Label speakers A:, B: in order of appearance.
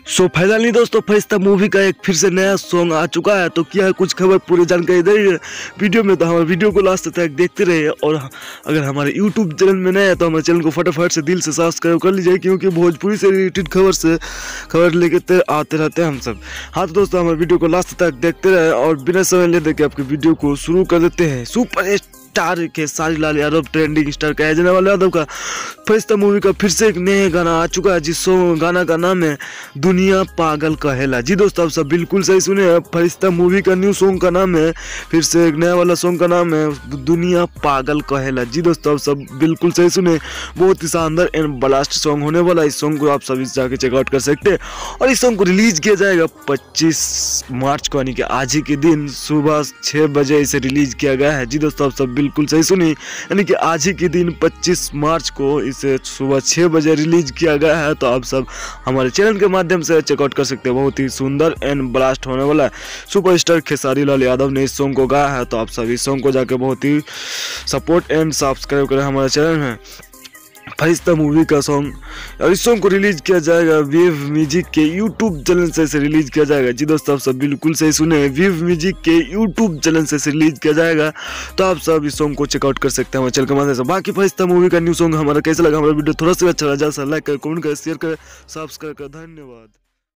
A: Finally दोस्तों फरिश्ता movie का एक फिर से नया सॉन्ग आ चुका है। तो क्या है कुछ खबर पूरी जानकारी दे रही है वीडियो में, तो हमारे वीडियो को लास्ट तक देखते रहिए। और अगर हमारे यूट्यूब चैनल में नए हैं तो हमारे चैनल को फटाफट से दिल से सब्सक्राइब कर लीजिए, क्योंकि भोजपुरी से रिलेटेड खबर लेके आते रहते हैं हम सब। हाँ तो दोस्तों हमारे वीडियो को लास्ट तक देखते रहे और बिना समय लेते के आपके वीडियो को शुरू कर देते हैं। Super star Khesari Lal Yadav trending star कहे जाने वाले यादव का फरिश्ता मूवी का फिर से एक नया गाना आ चुका है, जिस गाना का नाम है दुनिया पागल कहेला। जी दोस्तों आप सब बिल्कुल सही सुने हैं, फरिश्ता मूवी का न्यू सॉन्ग का नाम है, फिर से एक नया वाला सॉन्ग का नाम है दुनिया पागल कहेला। जी दोस्तों आप सब बिल्कुल सही सुने, बहुत ही शानदार एंड ब्लास्ट सॉन्ग होने वाला है। इस सॉन्ग को आप सभी जाके चेकआउट कर सकते हैं। और इस सॉन्ग को रिलीज किया जाएगा 25 मार्च को, यानी कि आज ही के दिन सुबह 6 बजे इसे रिलीज किया गया है। जी दोस्तों आप सब बिल्कुल सही सुनी, यानी कि आज ही के दिन 25 मार्च को इसे सुबह 6 बजे रिलीज किया गया है। तो आप सब हमारे चैनल के माध्यम से चेकआउट कर सकते हैं, बहुत ही सुंदर एंड ब्लास्ट होने वाला है। सुपरस्टार खेसारी लाल यादव ने इस सॉन्ग को गाया है, तो आप सब इस सॉन्ग को जाके बहुत ही सपोर्ट एंड सब्सक्राइब करें हमारे चैनल में। फरिश्ता मूवी का सॉन्ग, और इस सॉन्ग को रिलीज किया जाएगा वेव म्यूजिक के यूट्यूब चैनल से इसे रिलीज किया जाएगा। जी दोस्तों आप सब बिल्कुल सही सुने, वेव म्यूजिक के यूट्यूब चैनल से इसे रिलीज किया जाएगा। तो आप सब इस सॉन्ग को चेकआउट कर सकते हैं हमारे चैनल के माध्यम से। बाकी फरिश्ता मूवी का न्यू सॉन्ग हमारा कैसा लगा, हमारा वीडियो थोड़ा सा अच्छा लगा, जैसा लाइक करें, कमेंट करें, शेयर करें, सब्सक्राइब करें। धन्यवाद।